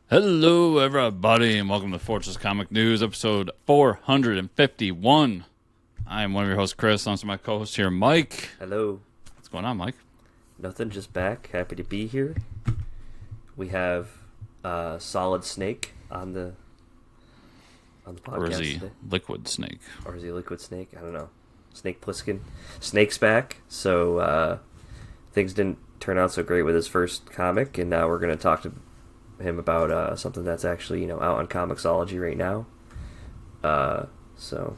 Hello, everybody, and welcome to Fortress Comic News, episode 451. I am one of your hosts, Chris. I'm my co-host here, Mike. Hello. What's going on, Mike? Nothing, just back. Happy to be here. We have Solid Snake on the podcast. Or is he today. Liquid Snake? Or is he Liquid Snake? I don't know. Snake Plissken. Snake's back, so things didn't turn out so great with his first comic, and now we're going to talk to him about something that's actually, out on Comixology right now. So,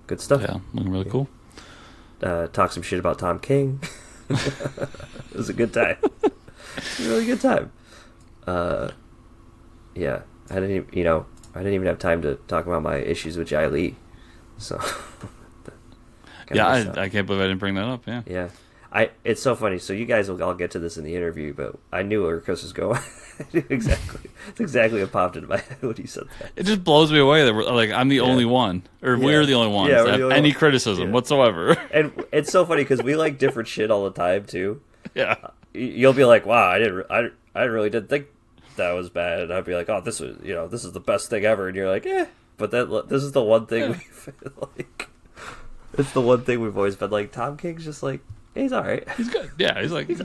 good stuff. Yeah, looking really cool. Talk some shit about Tom King. It was a good time. It was a really good time. Yeah, I didn't even have time to talk about my issues with Jai Lee. So, yeah, I can't believe I didn't bring that up. Yeah. Yeah. It's so funny. So you guys will all get to this in the interview, but I knew where Chris was going. I knew exactly. It's exactly what popped into my head when he said that. It just blows me away that I'm the only one, or we're the only ones that have any criticism whatsoever. And it's so funny because we like different shit all the time too. Yeah. You'll be like, "Wow, I really didn't think that was bad," and I'd be like, "Oh, this is the best thing ever," and you're like, "Eh," but this is the one thing we've like. It's the one thing we've always been like. Tom King's just like. He's all right. He's good. Yeah, he's all right. He's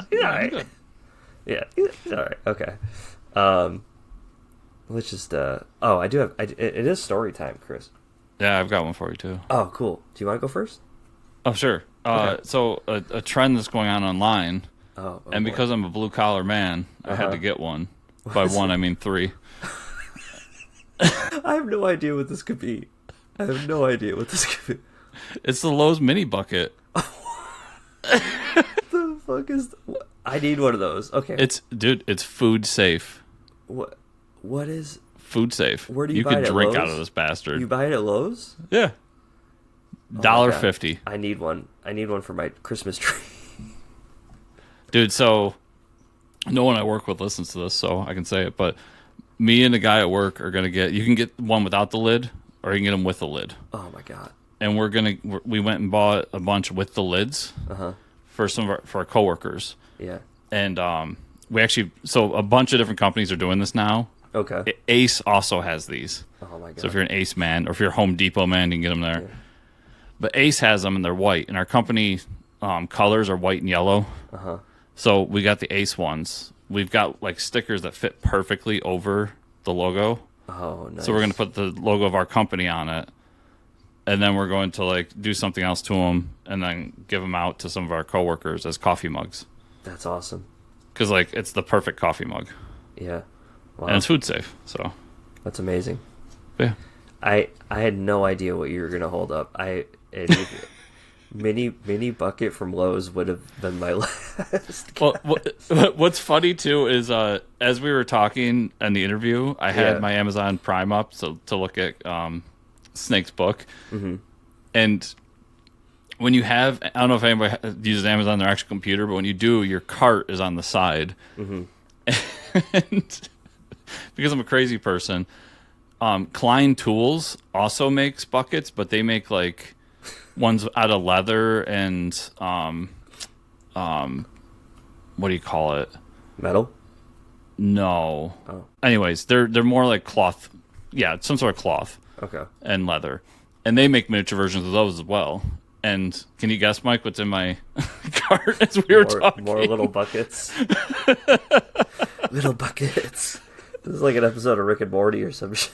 yeah, he's all right. Okay. Let's just. I do have. It is story time, Chris. Yeah, I've got one for you too. Oh, cool. Do you want to go first? Oh, sure. Okay. So a trend that's going on online, and because I'm a blue collar man, I had to get one. By one, I mean 3. I have no idea what this could be. It's the Lowe's mini bucket. The fuck is? I need one of those. Okay. It's food safe. What is food safe? Where do you buy can it? At drink Lowe's? out of this bastard. You buy it at Lowe's? Yeah. $1.50. I need one. I need one for my Christmas tree. Dude, so no one I work with listens to this, so I can say it. But me and the guy at work are gonna get. You can get one without the lid, or you can get them with the lid. Oh my god. And we went and bought a bunch with the lids for our coworkers. Yeah. And so a bunch of different companies are doing this now. Okay. Ace also has these. Oh my god. So if you're an Ace man, or if you're a Home Depot man, you can get them there. Yeah. But Ace has them and they're white, and our company colors are white and yellow. So we got the Ace ones. We've got like stickers that fit perfectly over the logo. Oh, nice. So we're gonna put the logo of our company on it. And then we're going to like do something else to them, and then give them out to some of our coworkers as coffee mugs. That's awesome. Because like it's the perfect coffee mug. Yeah. Wow. And it's food safe. So that's amazing. Yeah. I had no idea what you were gonna hold up. Mini bucket from Lowe's would have been my last. Well, what's funny too is as we were talking in the interview, I had my Amazon Prime up to look at Snake's book, and when you have, I don't know if anybody uses Amazon on their actual computer, but when you do, your cart is on the side, and because I'm a crazy person, Klein Tools also makes buckets, but they make like ones out of leather and what do you call it? Metal? No. Oh. Anyways, they're more like cloth. Yeah, some sort of cloth. Okay. And leather. And they make miniature versions of those as well. And can you guess, Mike, what's in my cart as we were talking? More little buckets. Little buckets. This is like an episode of Rick and Morty or some shit.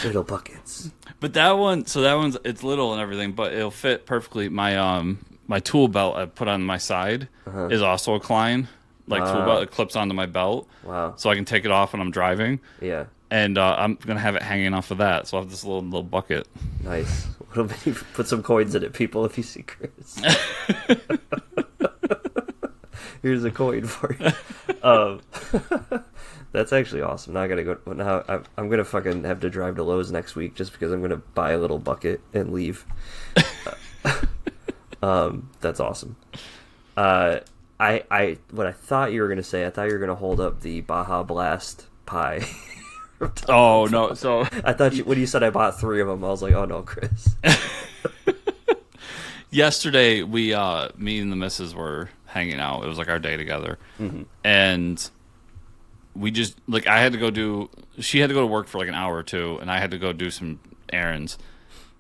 Little buckets. But that one's it's little and everything, but it'll fit perfectly. My my tool belt I put on my side is also a Klein tool belt. It clips onto my belt. Wow. So I can take it off when I'm driving. Yeah. And I'm gonna have it hanging off of that, so I have this little bucket. Nice. Put some coins in it, people, if you see Chris. Here's a coin for you. That's actually awesome. Now I gotta go. Now I'm gonna fucking have to drive to Lowe's next week just because I'm gonna buy a little bucket and leave. That's awesome. What I thought you were gonna say, I thought you were gonna hold up the Baja Blast pie. Oh no! So I thought when you said I bought 3 of them, I was like, oh no, Chris. Yesterday, me and the missus were hanging out. It was like our day together, and we just like I had to go do. She had to go to work for like an hour or two, and I had to go do some errands.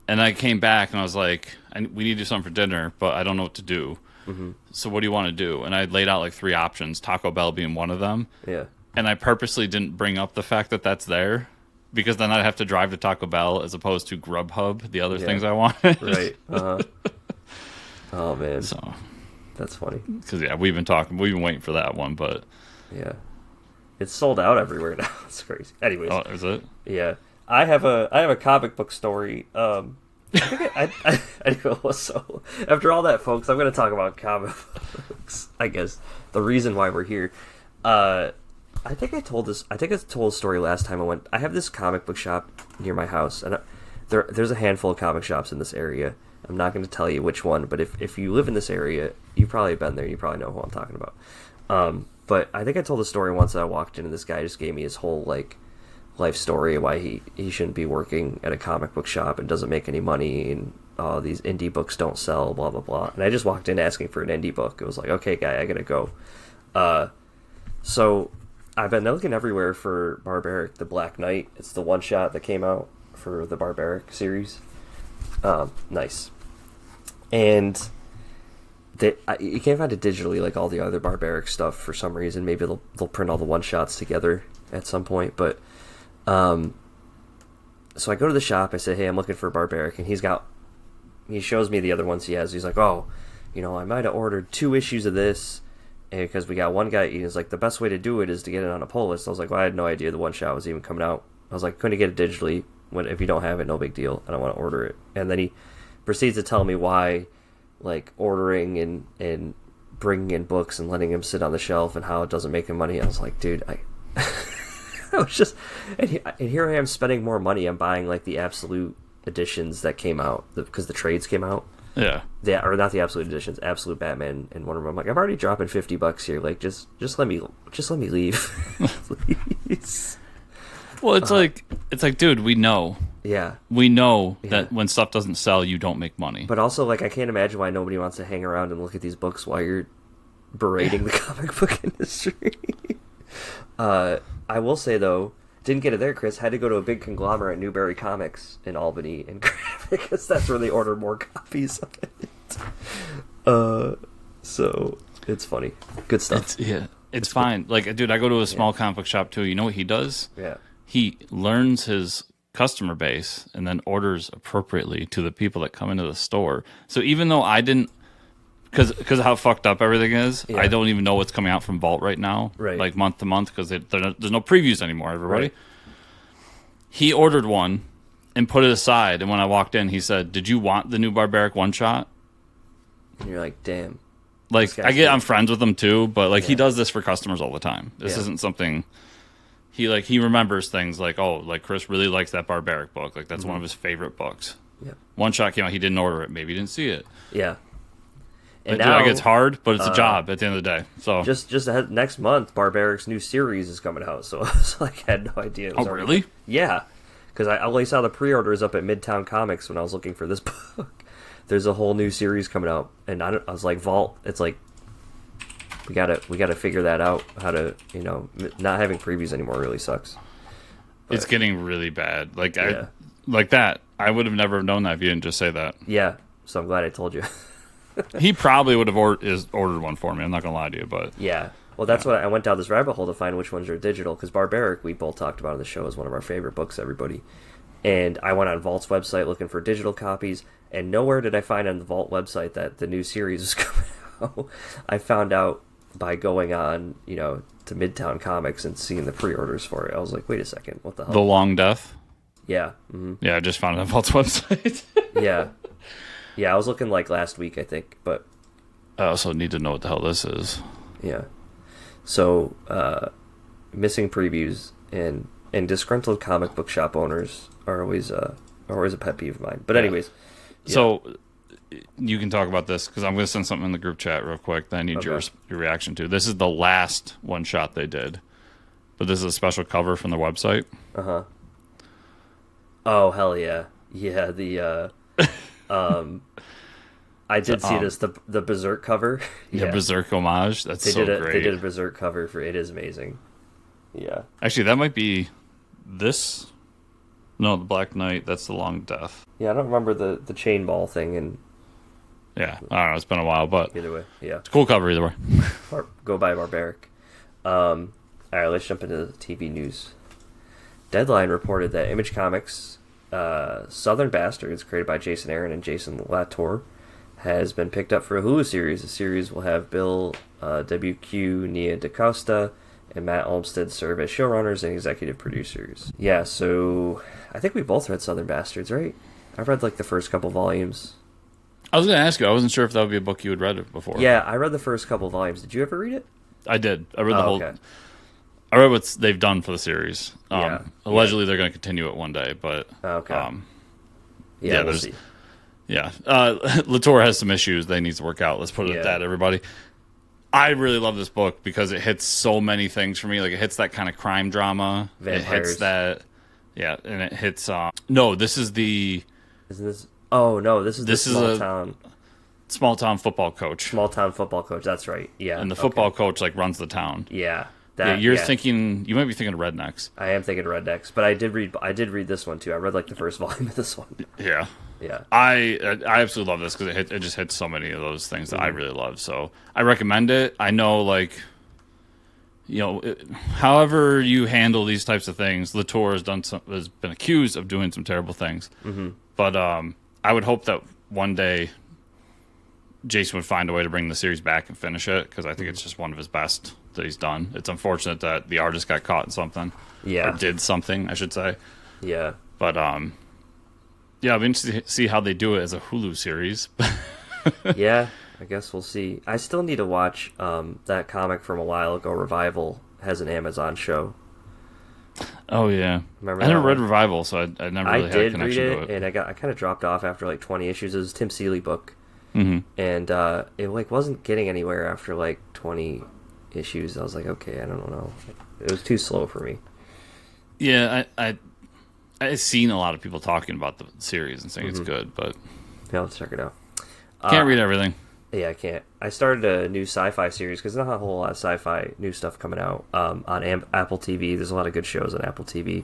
And I came back and I was like, we need to do something for dinner, but I don't know what to do. Mm-hmm. So what do you want to do? And I laid out like 3 options, Taco Bell being one of them. Yeah. And I purposely didn't bring up the fact that that's there, because then I'd have to drive to Taco Bell as opposed to Grubhub, the other things I wanted. Right. Uh-huh. Oh, man. So that's funny. Because, yeah, we've been waiting for that one, but... Yeah. It's sold out everywhere now. It's crazy. Anyways. Oh, is it? Yeah. I have a comic book story. Anyway, so after all that, folks, I'm going to talk about comic books. I guess the reason why we're here. I think I told a story last time I went. I have this comic book shop near my house, and there's a handful of comic shops in this area. I'm not going to tell you which one, but if you live in this area, you've probably been there. You probably know who I'm talking about. But I think I told a story once that I walked in, and this guy just gave me his whole life story, why he shouldn't be working at a comic book shop and doesn't make any money, and these indie books don't sell, blah blah blah. And I just walked in asking for an indie book. It was like, okay, guy, I gotta go. So I've been looking everywhere for Barbaric, the Black Knight. It's the one shot that came out for the Barbaric series. Nice. And you can't find it digitally like all the other Barbaric stuff for some reason. Maybe they'll print all the one shots together at some point, but. So I go to the shop, I say, hey, I'm looking for Barbaric, and he shows me the other ones he has. He's like, oh, I might have ordered 2 issues of this, because we got one guy, he's like, the best way to do it is to get it on a pull list. I was like, well, I had no idea the one shot was even coming out. I was like, couldn't get it digitally. If you don't have it, no big deal. I don't want to order it. And then he proceeds to tell me why, ordering and bringing in books and letting them sit on the shelf and how it doesn't make him money. I was like, dude, I was just, and here I am spending more money. I'm buying the absolute editions that came out because the trades came out. Yeah. Or not the absolute editions, Absolute Batman and Wonder Woman. I'm like, I'm already dropping $50 here. Just let me leave, please. Well, it's like, dude, we know. Yeah. We know that when stuff doesn't sell, you don't make money. But also, I can't imagine why nobody wants to hang around and look at these books while you're berating the comic book industry. I will say, though, didn't get it there, Chris. Had to go to a big conglomerate, Newberry Comics in Albany, and because that's where they ordered more copies of it. So it's funny. Good stuff. It's fine. Dude, I go to a small comic book shop, too. You know what he does? Yeah. He learns his customer base and then orders appropriately to the people that come into the store. So even though I didn't, because of how fucked up everything is, I don't even know what's coming out from Vault right now, month to month, because there's no previews anymore, everybody. Right. He ordered one and put it aside, and when I walked in, he said, did you want the new Barbaric one-shot? And you're like, damn. I'm friends with him too, but he does this for customers all the time. This isn't something... He remembers things Chris really likes that Barbaric book. That's one of his favorite books. Yeah. One shot came out, he didn't order it. Maybe he didn't see it. Yeah. And now, it's hard, but it's a job at the end of the day. So just ahead, next month, Barbaric's new series is coming out. So I was I had no idea. It was already... really? Yeah, because I only saw the pre-orders up at Midtown Comics when I was looking for this book. There's a whole new series coming out, and I was like, Vault. It's we gotta figure that out. How to not having previews anymore really sucks. But, it's getting really bad. I would have never known that if you didn't just say that. Yeah, so I'm glad I told you. He probably would have ordered one for me. I'm not gonna lie to you, but yeah. Well, that's what I went down this rabbit hole to find which ones are digital, because Barbaric, we both talked about on the show, is one of our favorite books. Everybody, and I went on Vault's website looking for digital copies, and nowhere did I find on the Vault website that the new series was coming out. I found out by going on, to Midtown Comics and seeing the pre-orders for it. I was like, wait a second, what the hell? The Long Death. Yeah. Mm-hmm. Yeah, I just found it on Vault's website. Yeah. Yeah, I was looking last week, I think, but... I also need to know what the hell this is. Yeah. So, missing previews and disgruntled comic book shop owners are always a pet peeve of mine. But anyways... Yeah. So, you can talk about this, because I'm going to send something in the group chat real quick that I need your reaction to. This is the last one shot they did. But this is a special cover from their website. Uh-huh. Oh, hell yeah. Yeah, the... I did see this, the Berserk cover. Yeah, Berserk homage. That's great. They did a Berserk cover for it. Is amazing. Yeah. Actually, that might be this. No, the Black Knight. That's the Long Death. Yeah, I don't remember the chain ball thing. And yeah, I don't know. It's been a while, but either way, yeah, it's a cool cover either way. Go by Barbaric. All right, let's jump into the TV news. Deadline reported that Image Comics' Southern Bastards, created by Jason Aaron and Jason Latour, has been picked up for a Hulu series. The series will have Bill WQ, Nia DaCosta, and Matt Olmstead serve as showrunners and executive producers. Yeah, so I think we both read Southern Bastards, right? I've read like the first couple volumes. I was going to ask you. I wasn't sure if that would be a book you had read before. Yeah, I read the first couple volumes. Did you ever read it? I did. I read the whole. Okay. I read what they've done for the series. Yeah. Allegedly, they're going to continue it one day, but okay. Yeah, we'll see. Yeah, Latour has some issues they need to work out. Let's put it at that, everybody. I really love this book because it hits so many things for me. Like, it hits that kind of crime drama. Vampires. It hits that... Yeah, and it hits... no, this is the... Isn't this... Oh, no, this is the small town... Small town football coach. Small town football coach, that's right. Yeah. And the football coach, like, runs the town. Yeah. You're thinking... You might be thinking of Rednecks. I am thinking of Rednecks, but I did read this one, too. I read, like, the first volume of this one. Yeah. Yeah, I absolutely love this because it just hits so many of those things that I really love. So I recommend it. I know, like, however you handle these types of things, Latour has been accused of doing some terrible things. Mm-hmm. But I would hope that one day Jason would find a way to bring the series back and finish it because I think it's just one of his best that he's done. It's unfortunate that the artist got caught in something. Yeah, or did something, I should say. Yeah, but yeah, I'll be interested to see how they do it as a Hulu series. Yeah, I guess we'll see. I still need to watch that comic from a while ago, Revival, has an Amazon show. Oh, yeah. Remember I never read Revival, so I never really had a connection to it. And I kind of dropped off after like 20 issues. It was a Tim Seeley book. Mm-hmm. And it like wasn't getting anywhere after like 20 issues. I was like, okay, I don't know. It was too slow for me. Yeah, I've seen a lot of people talking about the series and saying it's good, but... Yeah, let's check it out. Can't read everything. Yeah, I can't. I started a new Sci-Fi series because there's not a whole lot of Sci-Fi new stuff coming out on Apple TV. There's a lot of good shows on Apple TV.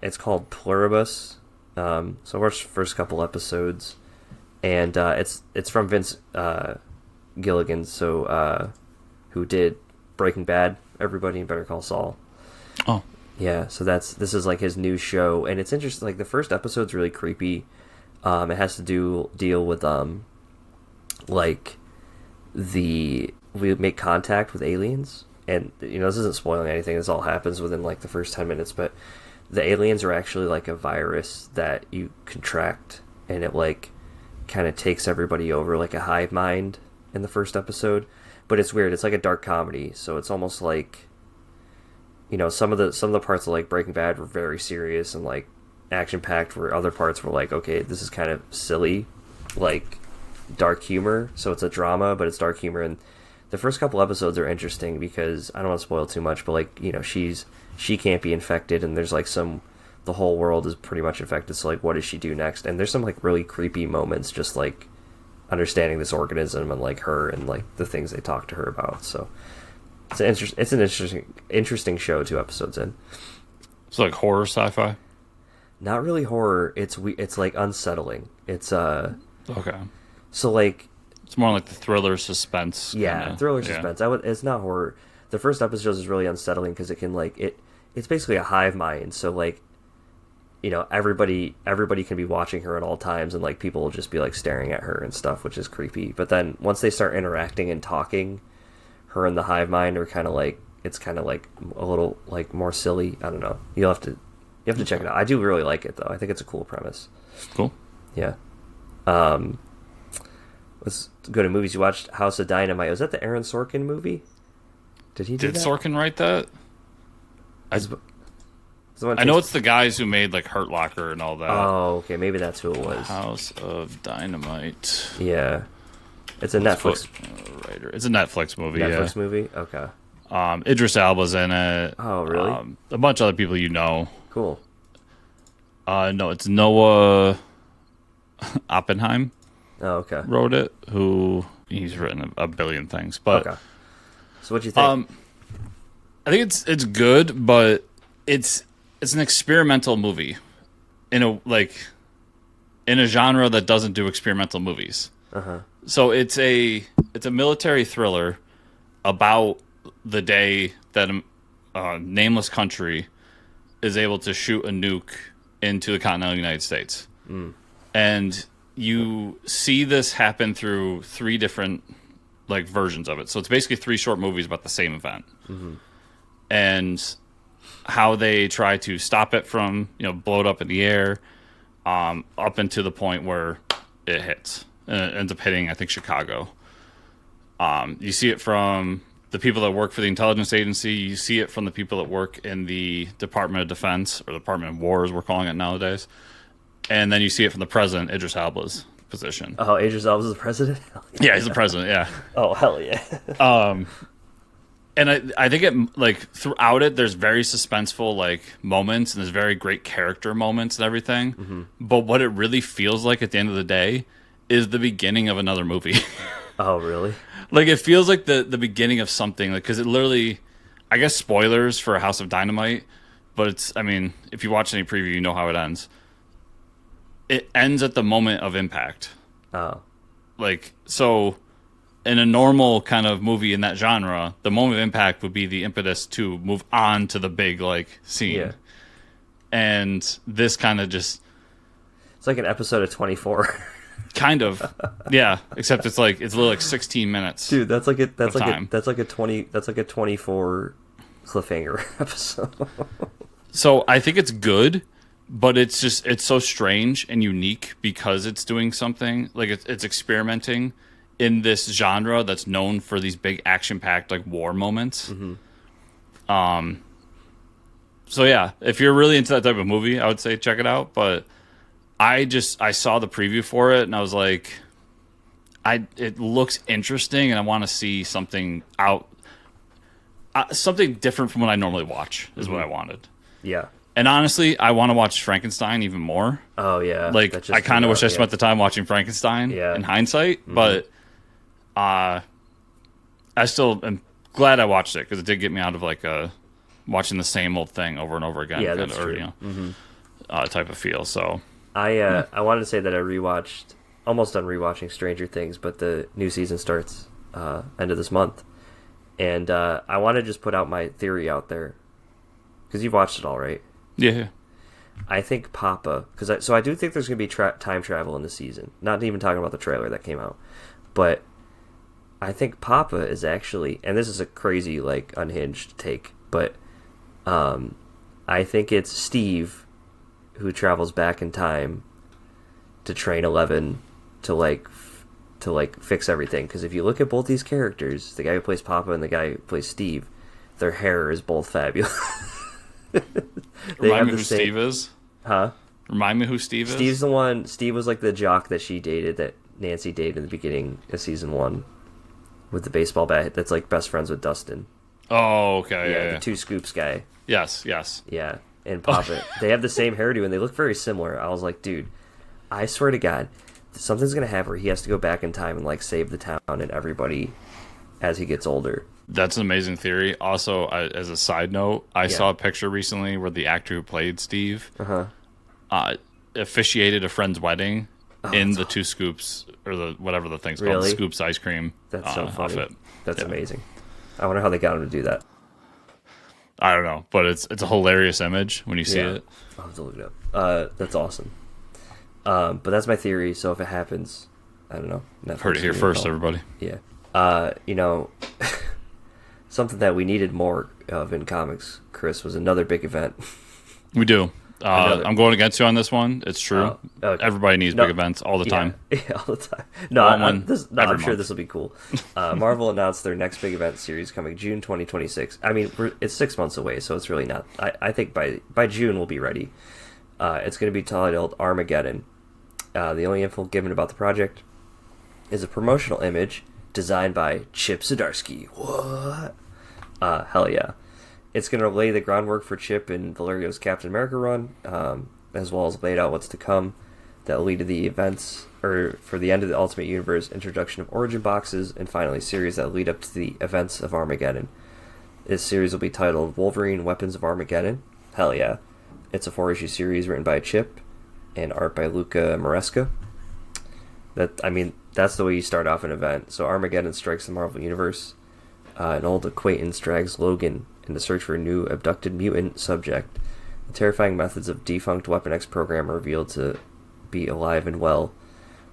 It's called Pluribus. So I watched the first couple episodes, and it's from Vince Gilligan, who did Breaking Bad, everybody, and Better Call Saul. Oh. Yeah, so this is like his new show, and it's interesting. Like the first episode's really creepy. It has to deal with like we make contact with aliens, and this isn't spoiling anything. This all happens within like the first 10 minutes, but the aliens are actually like a virus that you contract, and it like kind of takes everybody over like a hive mind in the first episode. But it's weird. It's like a dark comedy, so it's almost like. Some of the parts of like Breaking Bad were very serious and like action packed, where other parts were like, okay, this is kind of silly, like dark humor. So it's a drama, but it's dark humor. And the first couple episodes are interesting because I don't want to spoil too much, but like she can't be infected, and there's like the whole world is pretty much infected. So like, what does she do next? And there's some like really creepy moments, just like understanding this organism and like her and like the things they talk to her about. So. It's an interesting show. 2 episodes in. It's like horror sci-fi. Not really horror. It's like unsettling. It's okay. So like it's more like the thriller suspense. Yeah, thriller suspense. It's not horror. The first episode is really unsettling because it can like it's basically a hive mind. So like everybody can be watching her at all times, and like people will just be like staring at her and stuff, which is creepy. But then once they start interacting and talking. Her and the hive mind are kind of like a little like more silly. I don't know. You have to check it out. I do really like it though. I think it's a cool premise. Cool. Yeah. Let's go to movies. You watched House of Dynamite. Was that the Aaron Sorkin movie? Did he do that? Sorkin write that? I know it's the guys who made like Hurt Locker and all that. Oh, okay. Maybe that's who it was. House of Dynamite. Yeah. It's a Netflix writer. It's a Netflix movie. Netflix movie? Okay. Idris Elba's in it. Oh, really? A bunch of other people you know. Cool. No, it's Noah Oppenheim. Oh, okay. Wrote it. He's written a billion things, but okay. So what do you think? I think it's good, but it's an experimental movie in a genre that doesn't do experimental movies. So it's a military thriller about the day that a nameless country is able to shoot a nuke into the continental United States. And you see this happen through 3 different versions of it. So it's basically 3 short movies about the same event. And how they try to stop it from, blow it up in the air, up into the point where it hits. And it ends up hitting, I think, Chicago. You see it from the people that work for the intelligence agency. You see it from the people that work in the Department of Defense, or Department of War, as we're calling it nowadays. And then you see it from the president, Idris Elba's position. Oh, Idris Elba's the president? Yeah, he's the president, yeah. Oh, hell yeah. And I think it, throughout it, there's very suspenseful, moments, and there's very great character moments and everything. But what it really feels like at the end of the day is the beginning of another movie. Oh, really? It feels like the beginning of something, because it literally, I guess spoilers for House of Dynamite, but if you watch any preview, you know how it ends. It ends at the moment of impact. Oh. So in a normal kind of movie in that genre, the moment of impact would be the impetus to move on to the big, scene. Yeah. And this kind of just... It's like an episode of 24. Kind of, yeah. Except it's literally 16 minutes. Dude, that's like a 24 cliffhanger episode. So I think it's good, but it's so strange and unique because it's doing something it's experimenting in this genre that's known for these big action-packed war moments. So yeah, if you're really into that type of movie, I would say check it out. But I saw the preview for it and I was like, it looks interesting and I want to see something something different from what I normally watch is what I wanted. Yeah. And honestly, I want to watch Frankenstein even more. Oh yeah. I kind of wish I spent the time watching Frankenstein in hindsight, but I still am glad I watched it because it did get me out of watching the same old thing over and over again. Yeah, that's true. Type of feel. So I wanted to say that I almost done rewatching Stranger Things, but the new season starts end of this month, and I want to just put out my theory out there because you've watched it all, right? Yeah. I think Papa, so I do think there's going to be time travel in the season. Not even talking about the trailer that came out, but I think Papa is actually, and this is a crazy unhinged take, but I think it's Steve who travels back in time to train 11 to fix everything. Because if you look at both these characters, the guy who plays Papa and the guy who plays Steve, their hair is both fabulous. Remind me who Steve is? Huh? Remind me who Steve is? Steve's the one. Steve was the jock that she dated, that Nancy dated in the beginning of season 1 with the baseball bat that's best friends with Dustin. Oh, okay. Yeah, the 2 Scoops guy. Yes. Yeah, and Papa. They have the same hairdo and they look very similar. I was like, dude, I swear to God, something's going to happen where he has to go back in time and save the town and everybody as he gets older. That's an amazing theory. Also, as a side note, I saw a picture recently where the actor who played Steve officiated a friend's wedding in the 2 Scoops, or whatever the thing's called, Scoops ice cream. That's so funny. Outfit. That's amazing. I wonder how they got him to do that. I don't know, but it's a hilarious image when you see it. I'll have to look it up. That's awesome. But that's my theory, so if it happens, I don't know. Netflix Heard it here first, everybody. Yeah. Something that we needed more of in comics, Chris, was another big event. We do. I'm going against you on this one. It's true. Okay. Everybody needs big events all the time. Yeah, all the time. No, I'm sure this will be cool. Marvel announced their next big event series coming June 2026. It's 6 months away, so it's really not. I think by June we'll be ready. It's going to be titled Armageddon. The only info given about the project is a promotional image designed by Chip Zdarsky. What? Hell yeah. It's going to lay the groundwork for Chip and Valerio's Captain America run, as well as laid out what's to come that will lead to the events, or for the end of the Ultimate Universe, introduction of origin boxes, and finally series that lead up to the events of Armageddon. This series will be titled Wolverine Weapons of Armageddon. Hell yeah. It's a 4-issue series written by Chip and art by Luca Maresca. That's the way you start off an event. So Armageddon strikes the Marvel Universe. An old acquaintance drags Logan in the search for a new abducted mutant subject. The terrifying methods of defunct Weapon X program are revealed to be alive and well.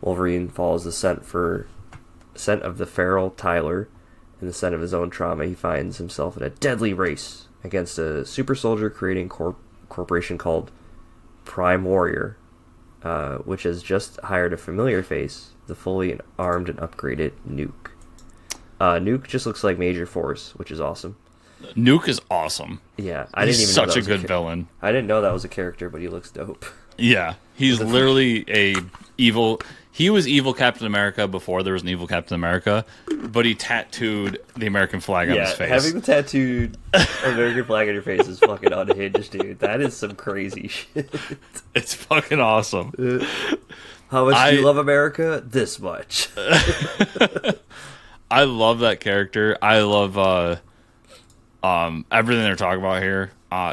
Wolverine follows the scent of the feral Tyler. In the scent of his own trauma, he finds himself in a deadly race against a super soldier creating corporation called Prime Warrior, which has just hired a familiar face, the fully armed and upgraded Nuke. Nuke just looks like Major Force, which is awesome. Nuke is awesome. Yeah, he's such a good villain. I didn't know that was a character, but he looks dope. Yeah, he's literally a evil. He was evil Captain America before there was an evil Captain America, but he tattooed the American flag on his face. Having the tattooed American flag on your face is fucking unhinged, dude. That is some crazy shit. It's fucking awesome. How much do you love America? This much. I love that character. I love everything they're talking about here.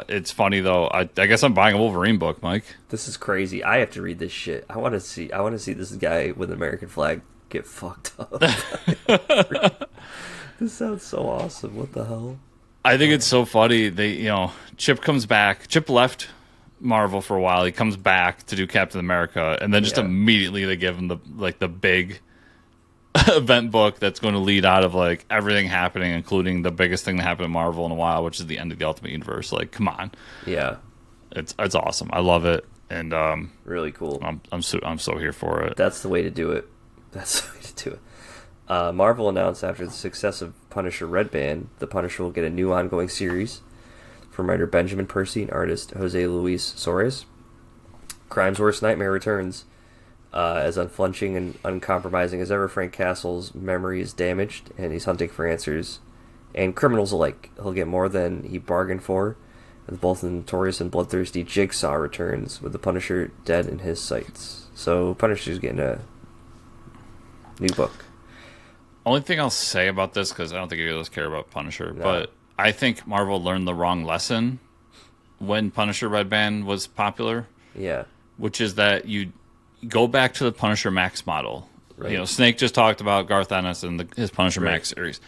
It's funny though. I guess I'm buying a Wolverine book, Mike. This is crazy. I have to read this shit. I want to see this guy with the American flag get fucked up. This sounds so awesome. What the hell? I think it's so funny. Chip comes back. Chip left Marvel for a while. He comes back to do Captain America, and then just immediately they give him the big event book that's going to lead out of like everything happening, including the biggest thing that happened in Marvel in a while, which is the end of the Ultimate Universe. Like, come on. Yeah. It's awesome. I love it, and really cool. I'm so here for it. That's the way to do it. Marvel announced after the success of Punisher Red Band, the Punisher will get a new ongoing series from writer Benjamin Percy and artist Jose Luis Suarez. Crime's worst nightmare returns. As unflinching and uncompromising as ever, Frank Castle's memory is damaged, and he's hunting for answers. And criminals alike, he'll get more than he bargained for. As both the notorious and bloodthirsty Jigsaw returns, with the Punisher dead in his sights. So Punisher's getting a new book. Only thing I'll say about this, because I don't think any of us care about Punisher, but I think Marvel learned the wrong lesson when Punisher Red Band was popular. Yeah. Which is that you go back to the Punisher Max model. Right. Snake just talked about Garth Ennis and his Punisher Max series.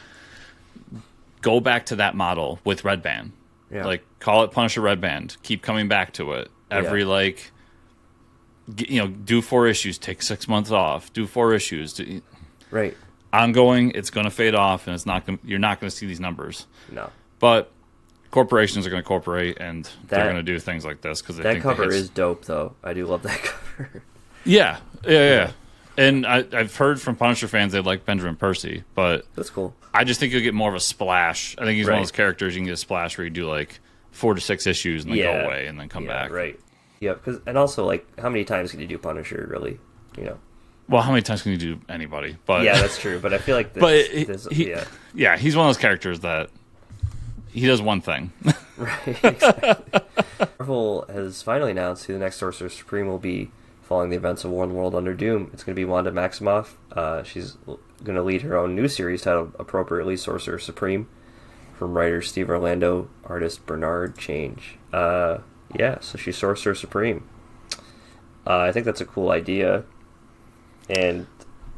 Go back to that model with Red Band. Yeah. Like, call it Punisher Red Band. Keep coming back to it. Every, do 4 issues, take 6 months off. Do 4 issues. Right. Ongoing, it's going to fade off, and you're not going to see these numbers. No. But corporations are going to corporate, and they're going to do things like this because that cover is dope, though. I do love that cover. Yeah. And I've heard from Punisher fans they like Benjamin Percy, but that's cool. I just think you'll get more of a splash. I think he's one of those characters you can get a splash where you do like 4 to 6 issues and then go away and then come back. Right. Yeah. And also, like, how many times can you do Punisher? Really, Well, how many times can you do anybody? But yeah, that's true. But I feel like he's one of those characters that he does one thing. Right. Exactly. Marvel has finally announced who the next Sorcerer Supreme will be. Following the events of One World Under Doom, it's going to be Wanda Maximoff. She's going to lead her own new series titled appropriately Sorcerer Supreme, from writer Steve Orlando, artist Bernard Change. So she's Sorcerer Supreme. I think that's a cool idea, and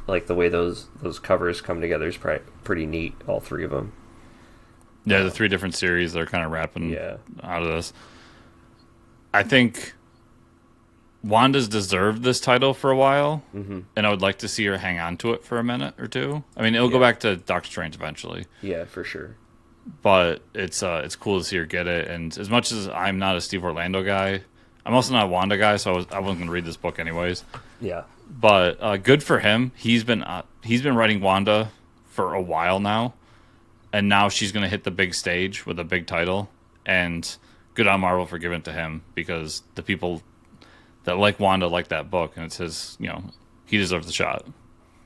like the way those covers come together is pretty neat. All 3 of them. Yeah, the 3 different series they're kind of wrapping out of this. I think Wanda's deserved this title for a while, and I would like to see her hang on to it for a minute or two. I mean, it'll go back to Doctor Strange eventually. Yeah, for sure. But it's cool to see her get it. And as much as I'm not a Steve Orlando guy, I'm also not a Wanda guy, so I wasn't going to read this book anyways. Yeah. But good for him. He's been writing Wanda for a while now, and now she's going to hit the big stage with a big title. And good on Marvel for giving it to him, because the people that like Wanda like that book, and it's his, he deserves the shot.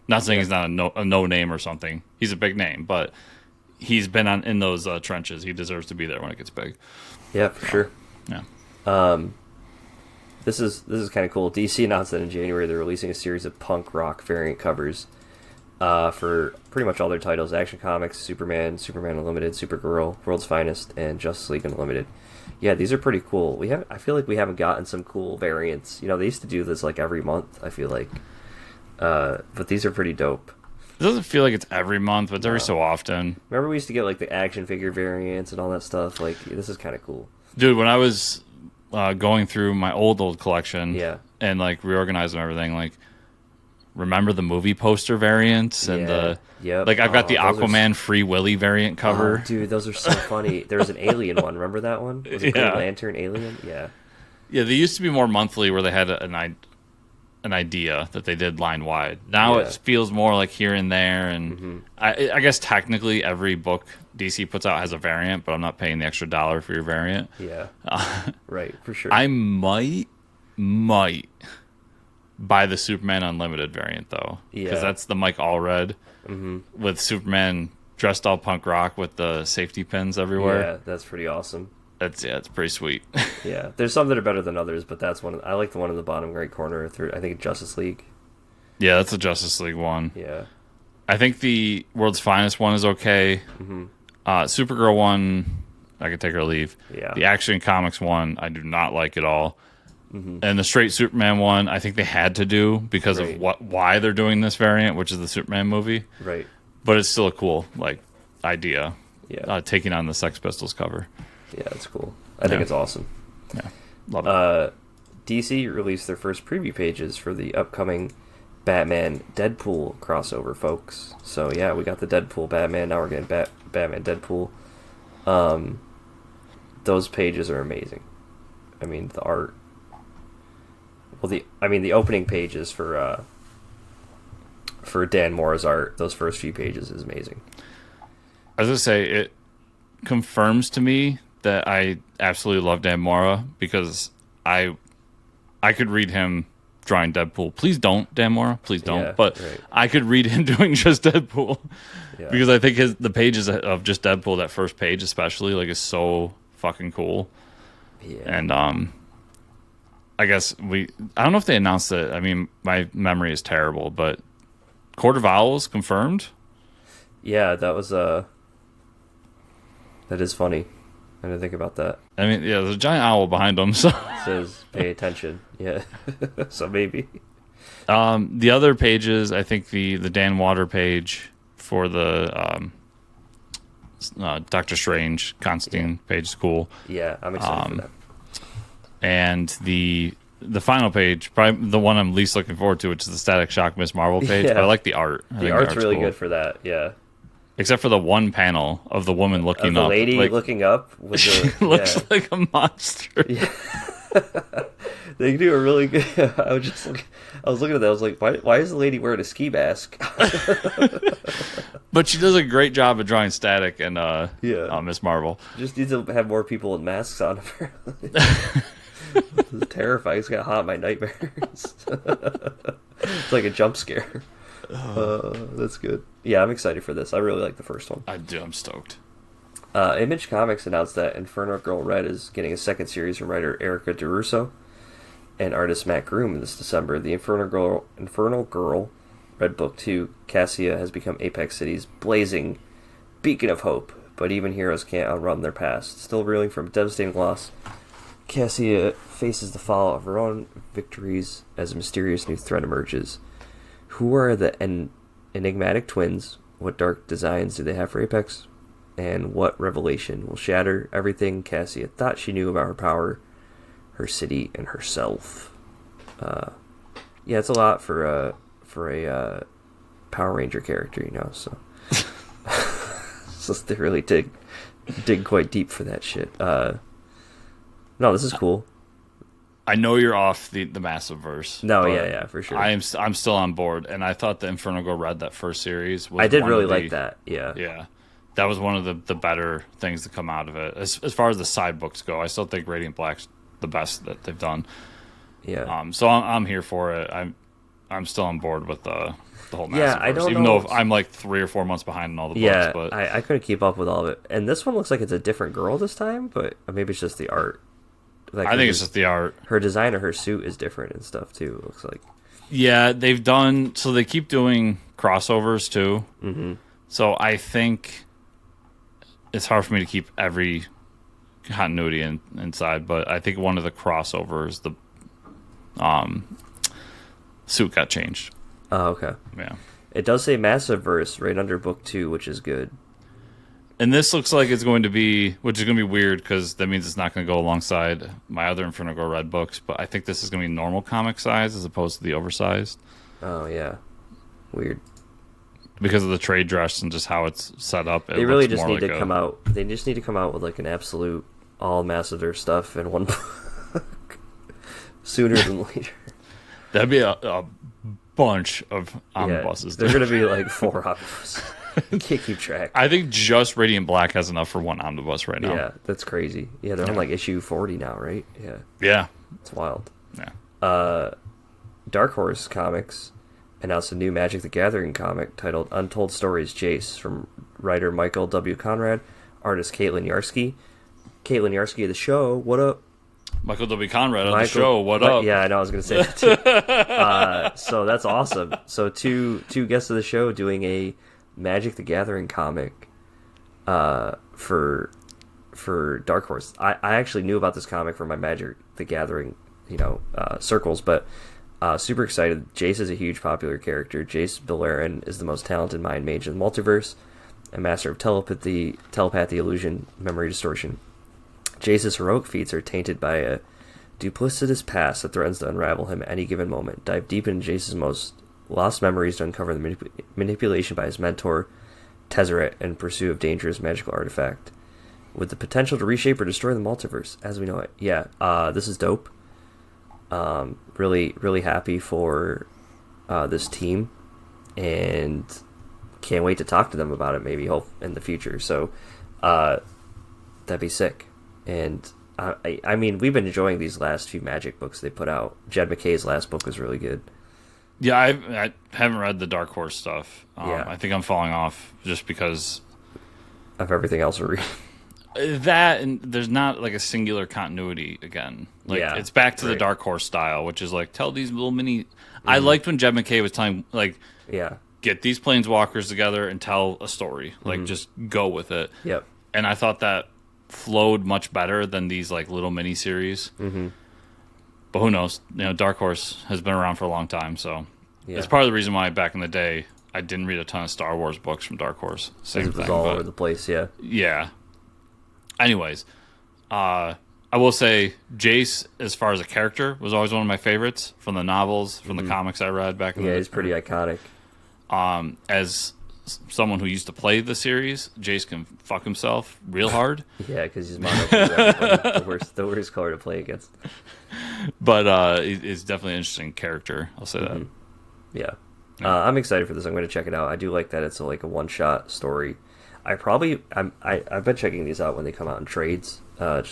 Not saying he's not a no name or something. He's a big name, but he's been in those trenches. He deserves to be there when it gets big. Yeah, for sure. Yeah. This is kind of cool. DC announced that in January they're releasing a series of punk rock variant covers for pretty much all their titles: Action Comics, Superman, Superman Unlimited, Supergirl, World's Finest, and Justice League Unlimited. Yeah, these are pretty cool. I feel like we haven't gotten some cool variants. They used to do this like every month, I feel like. But these are pretty dope. It doesn't feel like it's every month, but it's every so often. Remember we used to get like the action figure variants and all that stuff? Like, this is kind of cool. Dude, when I was going through my old collection and like reorganizing everything, like, remember the movie poster variants and like I've got the Aquaman Free Willy variant cover. Oh, dude, those are so funny. There was an alien one. Remember that one? Was it Green Lantern alien? Yeah. Yeah, they used to be more monthly where they had an idea that they did line wide. Now it feels more like here and there, and I guess technically every book DC puts out has a variant, but I'm not paying the extra $1 for your variant. Yeah. Right, for sure. I might buy the Superman Unlimited variant though, because that's the Mike Allred with Superman dressed all punk rock with the safety pins everywhere. Yeah, that's pretty awesome. It's pretty sweet. Yeah, there's some that are better than others, but that's one. I like the one in the bottom right corner through. I think Justice League. Yeah, that's the Justice League one. Yeah, I think the World's Finest one is okay. Supergirl one, I could take or leave. Yeah. The Action Comics one, I do not like at all. And the straight Superman one, I think they had to do because of why they're doing this variant, which is the Superman movie. Right. But it's still a cool idea. Yeah. Taking on the Sex Pistols cover. Yeah, that's cool. I think it's awesome. Yeah, love it. DC released their first preview pages for the upcoming Batman Deadpool crossover, folks. So yeah, we got the Deadpool Batman. Now we're getting Batman Deadpool. Those pages are amazing. I mean, the art. Well, the opening pages for Dan Mora's art. Those first few pages is amazing. I was gonna say, it confirms to me that I absolutely love Dan Mora, because I could read him drawing Deadpool. Please don't, Dan Mora. Please don't. Yeah, but right. I could read him doing just Deadpool, because I think the pages of just Deadpool, that first page especially, like, is so fucking cool. Yeah. And I guess I don't know if they announced it. I mean, my memory is terrible, but Court of Owls confirmed. Yeah, that was that is funny. I didn't think about that. I mean, yeah, there's a giant owl behind them, so it says pay attention. Yeah. So maybe. The other pages, I think the Dan Water page for the Doctor Strange Constantine page is cool. Yeah, I'm excited for that. And the final page, probably the one I'm least looking forward to, which is the Static Shock Miss Marvel page. Yeah. But I like the art. The art's really cool. Good for that. Yeah. Except for the one panel of the woman looking up. The lady looking up. With she looks like a monster. Yeah. They do a really good. I was looking at that. I was like, why is the lady wearing a ski mask? But she does a great job of drawing Static and Miss Marvel. Just needs to have more people with masks on. Apparently. This is terrifying. It's got haunt my nightmares. It's like a jump scare. That's good. Yeah, I'm excited for this. I really like the first one. I'm stoked. Image Comics announced that Inferno Girl Red is getting a second series from writer Erica DeRusso and artist Matt Groom this December. The Infernal Girl Red Book 2, Cassia has become Apex City's blazing beacon of hope, but even heroes can't outrun their past. Still reeling from devastating loss, Cassia faces the fallout of her own victories as a mysterious new threat emerges. Who are the enigmatic twins? What dark designs do they have for Apex? And what revelation will shatter everything Cassia thought she knew about her power, her city, and herself? Yeah, it's a lot for a Power Ranger character, so so they really dig quite deep for that shit. No, this is cool. I know you're off the massive verse. No, yeah, for sure. I'm still on board, and I thought the Inferno Girl Red, that first series, was I did really like that. Yeah. That was one of the better things to come out of it. As far as the side books go, I still think Radiant Black's the best that they've done. Yeah. So I'm here for it. I'm still on board with the whole massive verse, I don't even know though I'm like 3 or 4 months behind in all the books. But I couldn't keep up with all of it. And this one looks like it's a different girl this time, but maybe it's just the art. I think it's just the art. Her design of her suit is different and stuff too. It looks like. Yeah, they've done so. They keep doing crossovers too. Mm-hmm. So I think it's hard for me to keep every continuity inside, but I think one of the crossovers, the suit got changed. Oh, okay. Yeah. It does say Massive Verse right under book 2, which is good. And this looks like it's going to be, which is going to be weird because that means it's not going to go alongside my other Inferno Go Red books, but I think this is going to be normal comic size as opposed to the oversized. Oh, yeah. Weird. Because of the trade dress and just how it's set up. They really just need to come out. They just need to come out with like an absolute all Massive Verse stuff in one book. Sooner than later. That'd be a bunch of omnibuses. They're going to be like 4 omnibuses. You can't keep track. I think just Radiant Black has enough for one omnibus right now. Yeah, that's crazy. Yeah, they're on like issue 40 now, right? Yeah. Yeah. It's wild. Yeah. Dark Horse Comics announced a new Magic the Gathering comic titled Untold Stories Jace from writer Michael W. Conrad, artist Caitlin Yarsky. Caitlin Yarsky of the show, what up? Michael W. Conrad of the show, what up? Yeah, I know, I was going to say that too. So that's awesome. So two guests of the show doing a Magic the Gathering comic for Dark Horse. I actually knew about this comic from my Magic the Gathering, circles, but super excited. Jace is a huge popular character. Jace Beleren is the most talented mind mage in the multiverse, a master of telepathy, illusion, memory distortion. Jace's heroic feats are tainted by a duplicitous past that threatens to unravel him at any given moment. Dive deep into Jace's most lost memories to uncover the manipulation by his mentor, Tezzeret, in pursuit of dangerous magical artifact, with the potential to reshape or destroy the multiverse as we know it. Yeah, this is dope. Really, really happy for this team, and can't wait to talk to them about it. Maybe hope in the future. So that'd be sick. And I mean, we've been enjoying these last few Magic books they put out. Jed McKay's last book was really good. Yeah, I haven't read the Dark Horse stuff. Yeah. I think I'm falling off just because of everything else we're reading. That, and there's not like a singular continuity again. Like it's back to the Dark Horse style, which is like tell these little mini. I liked when Jed McKay was telling get these planeswalkers together and tell a story. Like just go with it. Yep. And I thought that flowed much better than these like little mini series. Mm-hmm. But who knows? Dark Horse has been around for a long time, so it's part of the reason why back in the day I didn't read a ton of Star Wars books from Dark Horse. Same thing, all over the place. Yeah. Yeah. Anyways, I will say Jace, as far as a character, was always one of my favorites from the novels, from the comics I read back in the day. Yeah, he's pretty iconic. As someone who used to play the series, Jace can fuck himself real hard. Yeah, because he's mono the worst color to play against. But he's definitely an interesting character. I'll say that. Yeah. I'm excited for this. I'm going to check it out. I do like that it's like a one-shot story. I've been checking these out when they come out in trades. I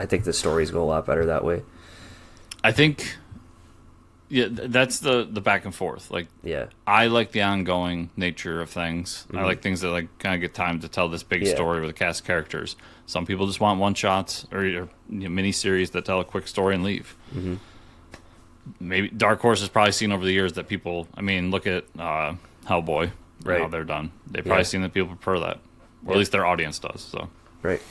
think the stories go a lot better that way. I think, that's the back and forth. Like, I like the ongoing nature of things. I like things that like kind of get time to tell this big story with a cast of characters. Some people just want one shots or mini series that tell a quick story and leave. Mm-hmm. Maybe Dark Horse has probably seen over the years that people. I mean, look at Hellboy. Right, how they're done. They've probably seen that people prefer that, or at least their audience does. So right.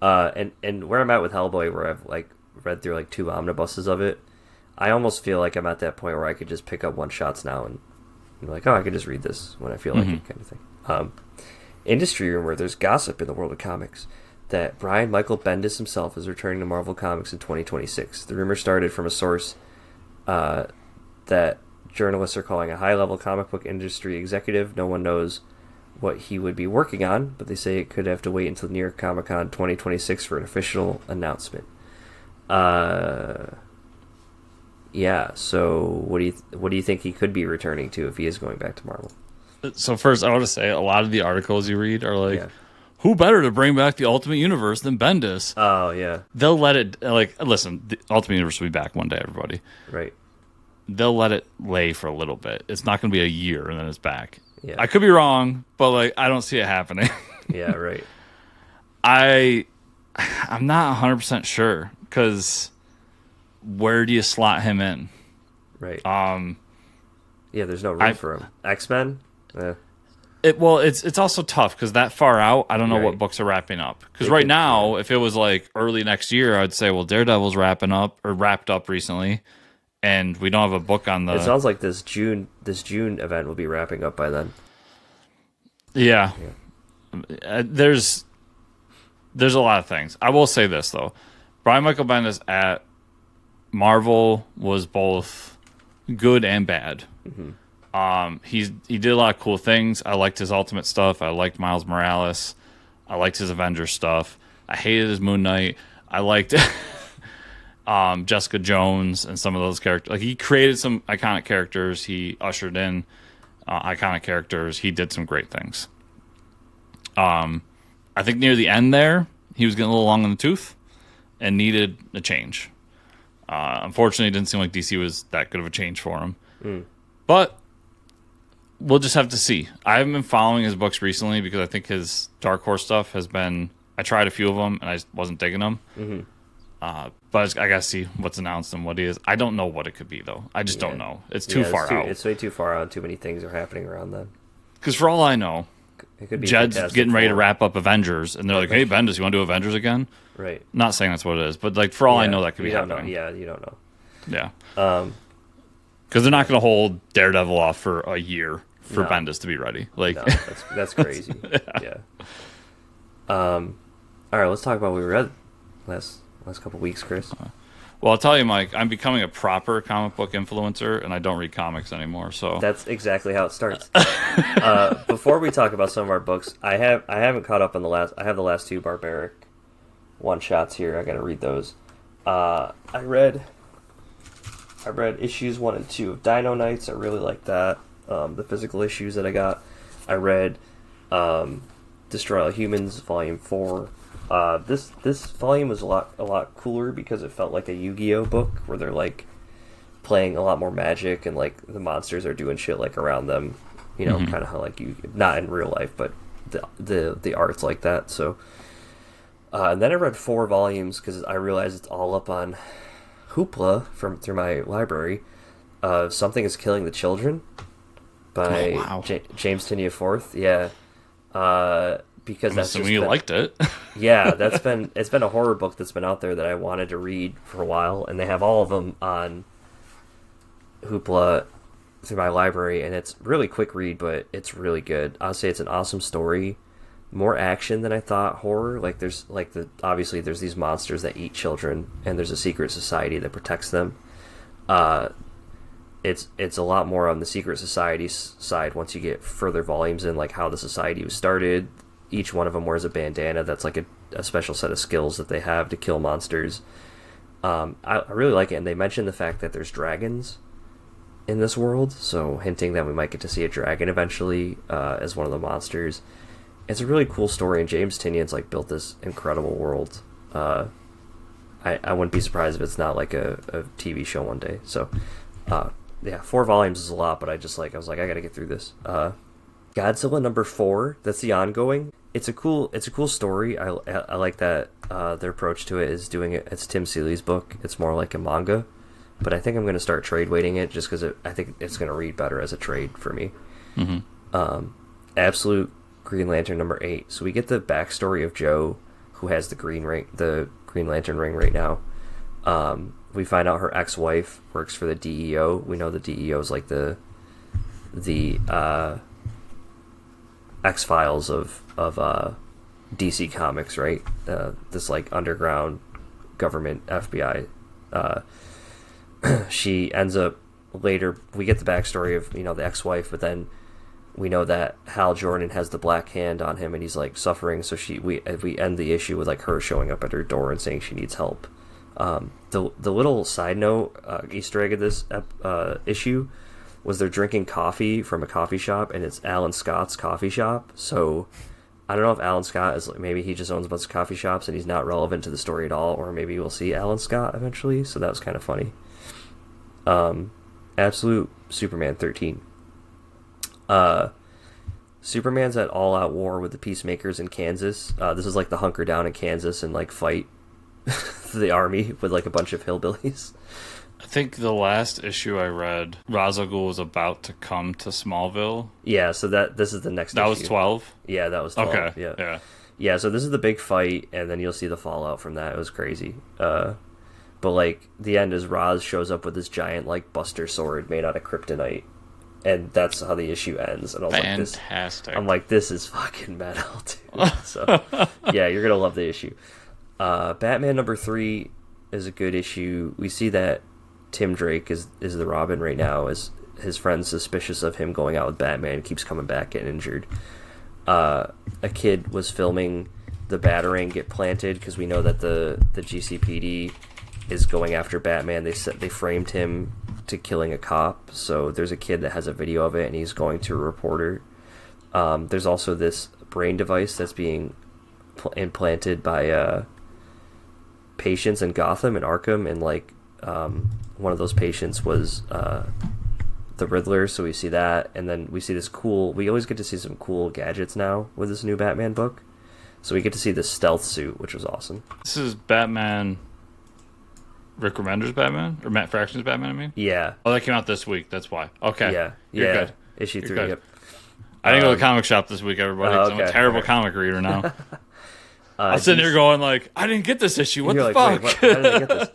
And where I'm at with Hellboy, where I've like read through like 2 omnibuses of it, I almost feel like I'm at that point where I could just pick up one shots now and be like, I could just read this when I feel like it, kind of thing. Industry rumor: there's gossip in the world of comics that Brian Michael Bendis himself is returning to Marvel Comics in 2026. The rumor started from a source that journalists are calling a high-level comic book industry executive. No one knows what he would be working on, but they say it could have to wait until New York Comic Con 2026 for an official announcement. So what do you think he could be returning to if he is going back to Marvel? So first, I want to say a lot of the articles you read are like, who better to bring back the Ultimate Universe than Bendis? Oh, yeah. They'll let it, listen, the Ultimate Universe will be back one day, everybody. Right. They'll let it lay for a little bit. It's not going to be a year and then it's back. Yeah. I could be wrong, but I don't see it happening. Yeah, right. I'm not 100% sure because where do you slot him in? Right. Um, yeah, there's no room for him. X-Men. It's also tough because that far out, I don't know what books are wrapping up. Because right now, if it was like early next year, I'd say, well, Daredevil's wrapped up recently, and we don't have a book on the. It sounds like this June event will be wrapping up by then. Yeah. There's a lot of things. I will say this though, Brian Michael Bendis at Marvel was both good and bad. Mm-hmm. He did a lot of cool things. I liked his Ultimate stuff. I liked Miles Morales. I liked his Avengers stuff. I hated his Moon Knight. I liked Jessica Jones and some of those characters. Like, he created some iconic characters. He ushered in iconic characters. He did some great things. I think near the end there, he was getting a little long in the tooth and needed a change. Unfortunately, it didn't seem like DC was that good of a change for him. But we'll just have to see. I haven't been following his books recently because I think his Dark Horse stuff has been... I tried a few of them, and I just wasn't digging them. But I got to see what's announced and what he is. I don't know what it could be, though. I just don't know. It's too far out. It's way too far out. Too many things are happening around then. Because for all I know, it could be Jed's getting ready to wrap up Avengers, and they're like, hey, Bendis, you want to do Avengers again? Right. Not saying that's what it is, but like for all I know, that could be happening. Yeah, you don't know. Yeah. Because they're not going to hold Daredevil off for a year for Bendis to be ready. Like, no, that's crazy. Yeah. All right, let's talk about what we read last couple weeks, Chris. Well, I'll tell you, Mike, I'm becoming a proper comic book influencer, and I don't read comics anymore. So that's exactly how it starts. Before we talk about some of our books, I haven't caught up on the last. I have the last two Barbaric one shots here. I got to read those. I read issues 1 and 2 of Dino Knights. I really like that. The physical issues that I got. I read Destroy All Humans Volume 4. This volume was a lot cooler because it felt like a Yu-Gi-Oh book where they're like playing a lot more Magic and like the monsters are doing shit like around them, you know, kind of how like you, not in real life, but the art's like that. So and then I read 4 volumes because I realized it's all up on Hoopla through my library. Something is Killing the Children by James Tynion IV. Yeah. Because that's just you liked it. Yeah, it's been a horror book that's been out there that I wanted to read for a while, and they have all of them on Hoopla through my library, and it's really quick read, but it's really good. I'll say it's an awesome story, more action than I thought. Horror, like there's obviously there's these monsters that eat children, and there's a secret society that protects them. It's a lot more on the secret society side once you get further volumes in, like how the society was started. Each one of them wears a bandana that's like a special set of skills that they have to kill monsters. I really like it, and they mention the fact that there's dragons in this world, so hinting that we might get to see a dragon eventually as one of the monsters. It's a really cool story, and James Tynion's like built this incredible world. I wouldn't be surprised if it's not like a TV show one day. So, yeah, 4 volumes is a lot, but I was like, I gotta get through this. Godzilla number 4, that's the ongoing. It's a cool story. I like that their approach to it is doing it. It's Tim Seeley's book. It's more like a manga, but I think I'm going to start trade weighting it just because I think it's going to read better as a trade for me. Absolute Green Lantern number 8. So we get the backstory of Joe, who has the Green Lantern ring right now. We find out her ex-wife works for the DEO. We know the DEO is like the X-Files of DC Comics, right? This like underground government FBI. She ends up later. We get the backstory of the ex-wife, but then we know that Hal Jordan has the black hand on him, and he's like suffering. So we end the issue with like her showing up at her door and saying she needs help. The little side note Easter egg of this issue was they're drinking coffee from a coffee shop, and it's Alan Scott's coffee shop. So I don't know if Alan Scott is, maybe he just owns a bunch of coffee shops and he's not relevant to the story at all, or maybe we'll see Alan Scott eventually. So that was kind of funny. Absolute Superman 13. Superman's at all-out war with the Peacemakers in Kansas. This is like the hunker down in Kansas and like fight the army with like a bunch of hillbillies. I think the last issue I read, Ra's al Ghul was about to come to Smallville. Yeah, so this is the next That issue. was 12? Yeah, that was 12. Okay, yeah. Yeah, so this is the big fight, and then you'll see the fallout from that. It was crazy. But, like, the end is Ra's shows up with this giant, like, buster sword made out of kryptonite. And that's how the issue ends. And I was fantastic. This is fucking metal, dude. So, yeah, you're going to love the issue. Batman number 3 is a good issue. We see that Tim Drake is the Robin right now, as his friend's suspicious of him going out with Batman, keeps coming back, getting injured. A kid was filming the Batarang get planted, because we know that the GCPD is going after Batman. They framed him to killing a cop, so there's a kid that has a video of it, and he's going to a reporter. There's also this brain device that's being implanted by patients in Gotham and Arkham, and like one of those patients was the Riddler, so we see that, and then we see this cool, we always get to see some cool gadgets now with this new Batman book, so we get to see this stealth suit, which was awesome. This is Batman, Rick Remender's Batman, or Matt Fraction's Batman, I mean? Yeah. Oh, that came out this week, that's why. Okay. Yeah. You're good. Issue You're 3, good. yep. I didn't go to the comic shop this week, everybody, because I'm a terrible comic reader now. I'm sitting here going like, I didn't get this issue, what the fuck? Wait, how did I get this?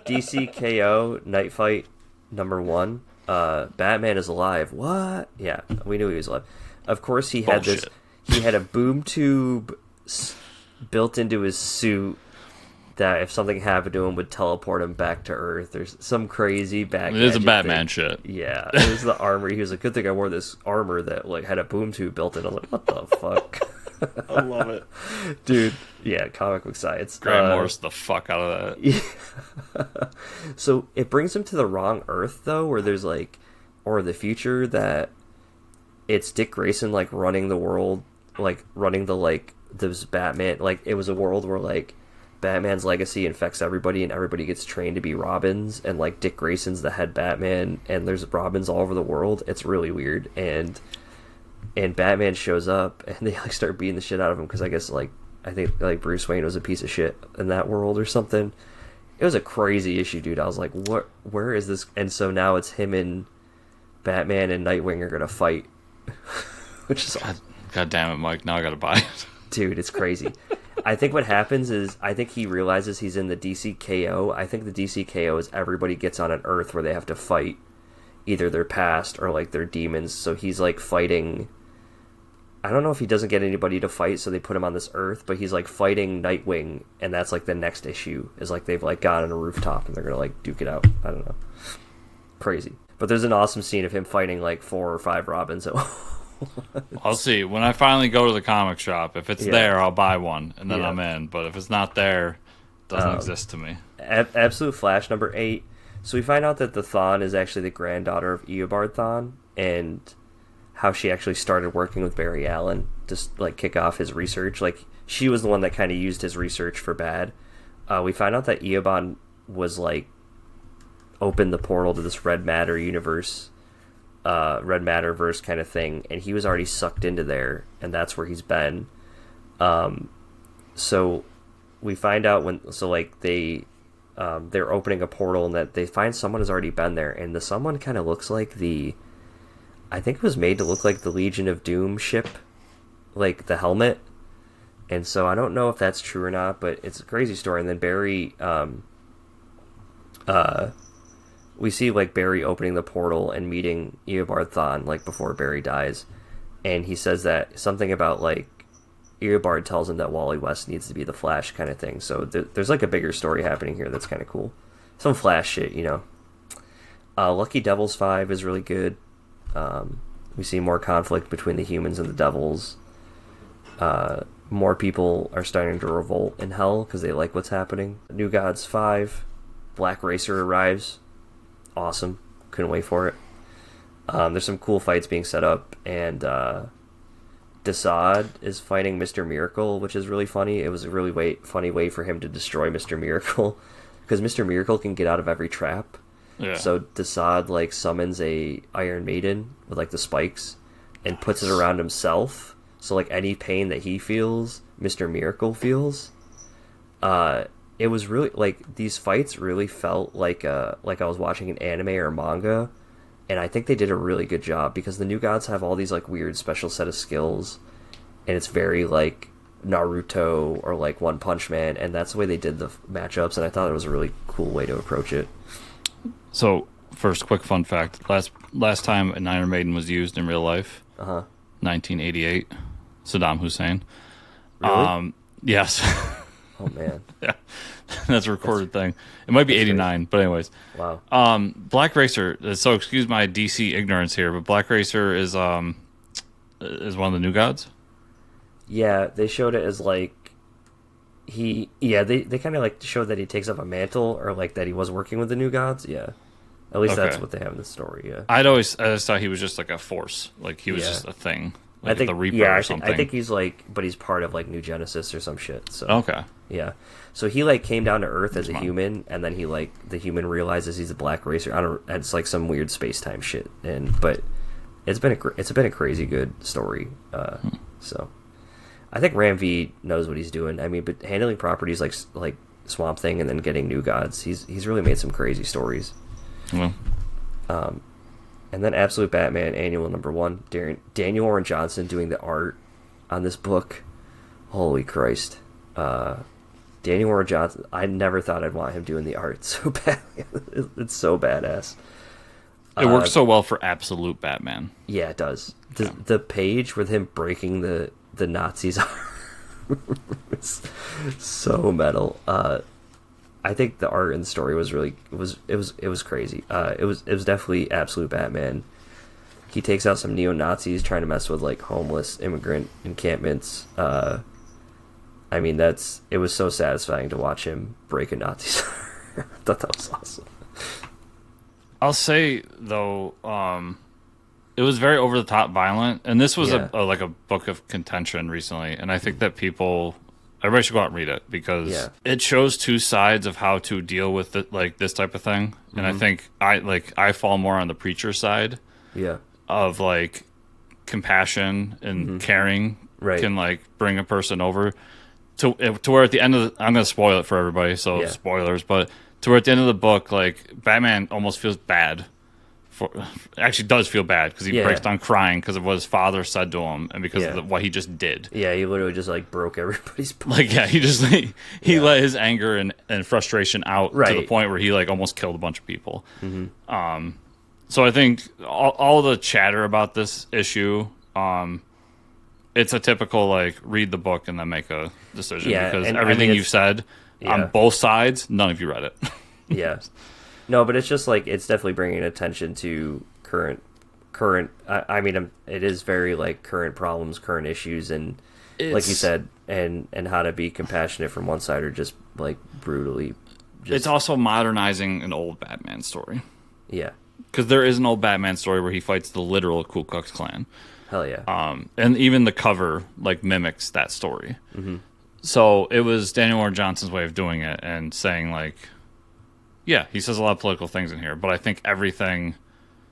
DCKO Night Fight number 1. Batman is alive. What? Yeah, we knew he was alive. Of course, he had Bullshit. He had a boom tube built into his suit that if something happened to him would teleport him back to Earth. There's some crazy back. It is a Batman shit. Yeah, it was the armor. He was like, good thing I wore this armor that like had a boom tube built in. I was like, what the fuck? I love it. Dude, yeah, comic book science. Grant Morris the fuck out of that. Yeah. So it brings him to the wrong Earth, though, where there's like, or the future, that it's Dick Grayson, like, running the world, like, running the, like, this Batman, like, it was a world where, like, Batman's legacy infects everybody, and everybody gets trained to be Robins, and, like, Dick Grayson's the head Batman, and there's Robins all over the world. It's really weird, and Batman shows up, and they like start beating the shit out of him, because I guess like I think like Bruce Wayne was a piece of shit in that world or something. It was a crazy issue, dude. I was like, what? Where is this? And so now it's him and Batman and Nightwing are gonna fight, which is God damn it, Mike! Now I gotta buy it, dude. It's crazy. I think what happens is I think he realizes he's in the DCKO. I think the DCKO is everybody gets on an Earth where they have to fight either their past or like their demons. So he's like fighting. I don't know if he doesn't get anybody to fight, so they put him on this Earth, but he's like fighting Nightwing, and that's like the next issue is like they've like got on a rooftop and they're gonna like duke it out. I don't know, crazy. But there's an awesome scene of him fighting like 4 or 5 Robins at once. I'll see when I finally go to the comic shop. If it's there, I'll buy one, and then I'm in. But if it's not there, it doesn't exist to me. Absolute Flash number 8. So we find out that the Thawne is actually the granddaughter of Eobard Thawne, and how she actually started working with Barry Allen to like kick off his research. Like she was the one that kind of used his research for bad. We find out that Eobard was like opened the portal to this red matter universe, red matter verse kind of thing, and he was already sucked into there, and that's where he's been. So we find out they're opening a portal, and that they find someone has already been there, and the someone kind of looks like I think it was made to look like the Legion of Doom ship, like the helmet. And so I don't know if that's true or not, but it's a crazy story. And then Barry, we see like Barry opening the portal and meeting Eobard Thawne like before Barry dies, and he says that something about like Eobard tells him that Wally West needs to be the Flash kind of thing. So there's like a bigger story happening here that's kind of cool. Some Flash shit, you know. Lucky Devils 5 is really good. We see more conflict between the humans and the devils. More people are starting to revolt in Hell because they like what's happening. New Gods 5, Black Racer arrives. Awesome. Couldn't wait for it. There's some cool fights being set up, and Desaad is fighting Mr. Miracle, which is really funny. It was a really funny way for him to destroy Mr. Miracle, because Mr. Miracle can get out of every trap. Yeah. So Desaad like summons a Iron Maiden with like the spikes and puts it around himself. So like any pain that he feels, Mr. Miracle feels. it was really like these fights really felt like I was watching an anime or a manga, and I think they did a really good job because the New Gods have all these like weird special set of skills, and it's very like Naruto or like One Punch Man, and that's the way they did the matchups, and I thought it was a really cool way to approach it. So, first, quick fun fact: last time an Iron Maiden was used in real life, 1988, Saddam Hussein. Really? Yes. Oh man. Yeah, that's a recorded thing. It might be 89, but anyways. Wow. Black Racer. So excuse my DC ignorance here, but Black Racer is one of the New Gods. Yeah, they showed it as like they kind of like showed that he takes up a mantle or like that he was working with the New Gods. Yeah, at least that's what they have in the story. Yeah, I just thought he was just like a force, like he was just a thing. Like I think the Reaper or something. I think he's like, but he's part of like New Genesis or some shit. So okay, yeah. So he like came down to Earth as a human, and then he like the human realizes he's a Black Racer. I don't. It's like some weird space time shit. But it's been a crazy good story. So I think Ram V knows what he's doing. I mean, but handling properties like Swamp Thing and then getting New Gods, he's really made some crazy stories. Well. And then Absolute Batman Annual #1, Daniel Warren Johnson doing the art on this book. Holy Christ. Daniel Warren Johnson, I never thought I'd want him doing the art so bad. It's so badass. It works so well for Absolute Batman. Yeah, it does. The page with him breaking the Nazis' arm is so metal. I think the art and the story was really it was crazy. It was definitely Absolute Batman. He takes out some neo-Nazis trying to mess with like homeless immigrant encampments. I mean, it was so satisfying to watch him break a Nazi's arm. I thought that was awesome. I'll say though, it was very over the top violent, and this was like a book of contention recently, and I think that everybody should go out and read it because it shows two sides of how to deal with it, like this type of thing. And I think I fall more on the preacher side, of like compassion and caring can like bring a person over to where at the end of I'm going to spoil it for everybody, so spoilers, but to where at the end of the book, like Batman almost feels bad. Actually does feel bad because he breaks down crying because of what his father said to him and because of what he just did. Yeah, he literally just like broke everybody's bones. Like he let his anger and frustration out to the point where he like almost killed a bunch of people. So I think all the chatter about this issue, it's a typical like read the book and then make a decision because everything you've said on both sides, none of you read it. Yeah. No, but it's just like it's definitely bringing attention to current. I mean, it is very like current problems, current issues, and like you said, and how to be compassionate from one side or just like brutally. It's also modernizing an old Batman story. Yeah, because there is an old Batman story where he fights the literal Ku Klux Klan. Hell yeah. And even the cover like mimics that story. So it was Daniel Warren Johnson's way of doing it and saying like. Yeah, he says a lot of political things in here, but I think everything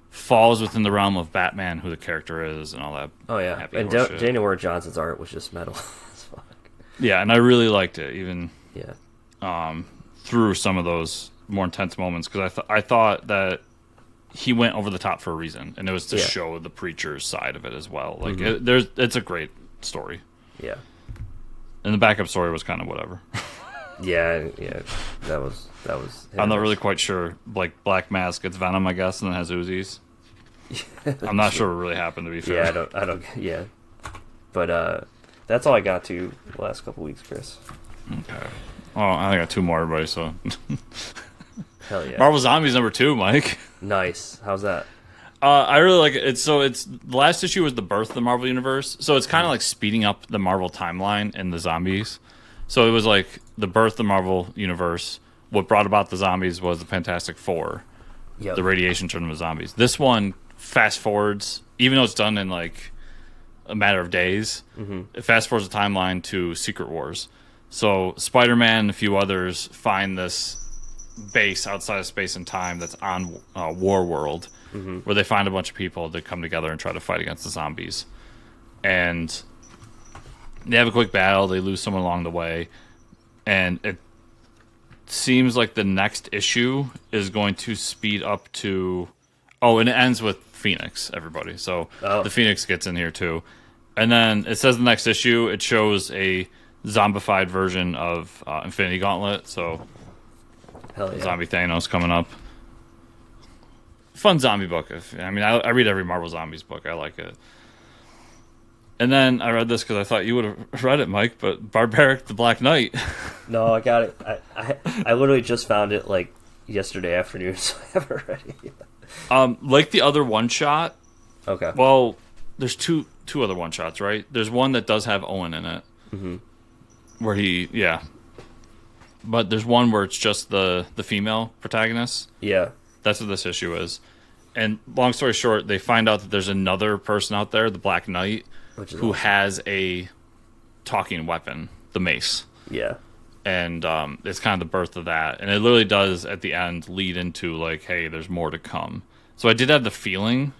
falls within the realm of Batman, who the character is, and all that. Oh yeah, and Daniel Warren Johnson's art was just metal as fuck. Yeah, and I really liked it, even through some of those more intense moments, because I thought that he went over the top for a reason, and it was to show the preacher's side of it as well. Like it's a great story. Yeah, and the backup story was kind of whatever. Yeah, that was. I'm not really quite sure. Like Black Mask gets Venom, I guess, and then has Uzis. I'm not sure what really happened. To be fair, yeah, I don't. Yeah, but that's all I got to the last couple weeks, Chris. Okay. Oh, I got two more, everybody. So. Hell yeah. Marvel Zombies #2, Mike. Nice. How's that? I really like it. It's the last issue was the birth of the Marvel Universe, so it's kind of like speeding up the Marvel timeline and the zombies. So it was like the birth of the Marvel Universe. What brought about the zombies was the Fantastic Four. The radiation turned them to zombies. This one fast forwards, even though it's done in like a matter of days, it fast forwards the timeline to Secret Wars. So Spider-Man and a few others find this base outside of space and time that's on War World, where they find a bunch of people that come together and try to fight against the zombies. And they have a quick battle. They lose someone along the way, and seems like the next issue is going to speed up to... Oh, and it ends with Phoenix, everybody. So the Phoenix gets in here, too. And then it says the next issue, it shows a zombified version of Infinity Gauntlet. So Hell yeah. Zombie Thanos coming up. Fun zombie book. I read every Marvel Zombies book. I like it. And then I read this because I thought you would have read it, Mike, but Barbaric the Black Knight. No, I got it. I literally just found it like yesterday afternoon, so I haven't read it yet. Like the other one-shot. Okay. Well, there's two other one-shots, right? There's one that does have Owen in it. Mm-hmm. Where yeah. But there's one where it's just the female protagonist. Yeah. That's what this issue is. And long story short, they find out that there's another person out there, the Black Knight, who has a talking weapon, the mace. Yeah. And it's kind of the birth of that. And it literally does, at the end, lead into, like, hey, there's more to come. So I did have the feeling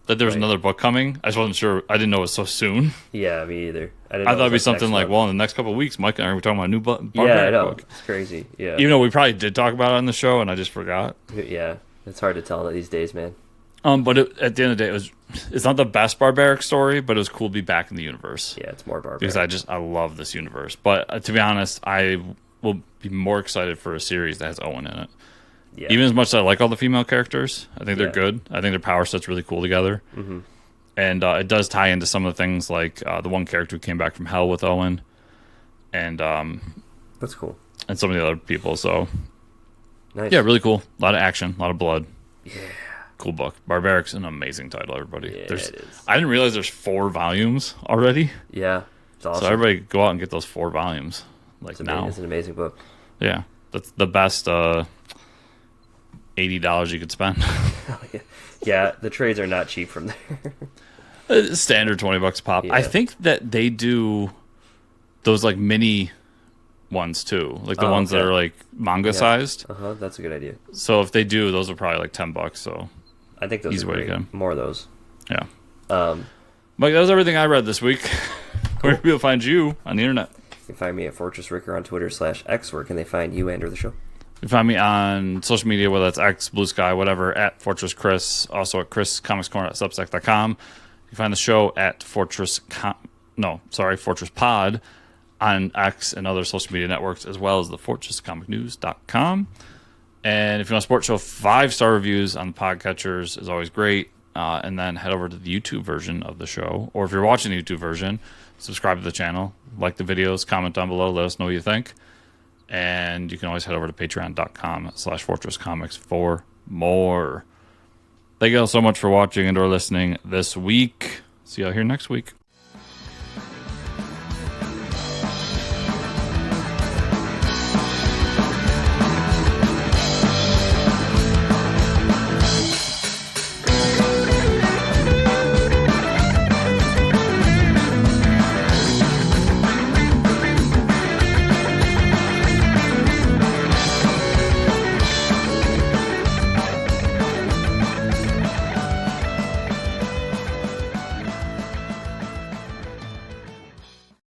that there was another book coming. I just wasn't sure. I didn't know it was so soon. Yeah, me either. I thought it'd be something like, well, in the next couple of weeks, Mike and I are talking about a new Barbaric yeah, I know. book. It's crazy. Yeah. Even though we probably did talk about it on the show, and I just forgot. Yeah. It's hard to tell these days, man. But at the end of the day, it's not the best Barbaric story, but it was cool to be back in the universe. Yeah, it's more Barbaric. Because I love this universe. But to be honest, I will be more excited for a series that has Owen in it. Yeah. Even as much as I like all the female characters, I think they're good. I think their power set's really cool together. Mm-hmm. And it does tie into some of the things like the one character who came back from hell with Owen. And that's cool. And some of the other people. So, nice. Yeah, really cool. A lot of action, a lot of blood. Yeah. Cool book. Barbaric's an amazing title, everybody. Yeah, it is. I didn't realize there's 4 volumes already. Yeah, it's awesome. So everybody go out and get those 4 volumes. Like now. It's an amazing book. Yeah. That's the best $80 you could spend. Yeah, the trades are not cheap from there. Standard $20 a pop. Yeah. I think that they do those like mini ones too, like the ones that are like manga sized. That's a good idea. So if they do, those are probably like $10. So I think those are great. More of those. Yeah. Mike, that was everything I read this week. Where can people find you on the internet? You can find me at Fortress Ricker on Twitter /X. Where can they find you and or the show? You can find me on social media, whether that's X, Blue Sky, whatever, at Fortress Chris. Also at ChrisComicsCorner@substack.com. You can find the show at Fortress Pod on X and other social media networks, as well as the FortressComicNews.com. And if you want to support the show, 5-star reviews on the podcatchers is always great. And then head over to the YouTube version of the show. Or if you're watching the YouTube version, subscribe to the channel, like the videos, comment down below, let us know what you think. And you can always head over to patreon.com/FortressComics for more. Thank you all so much for watching and or listening this week. See y'all here next week.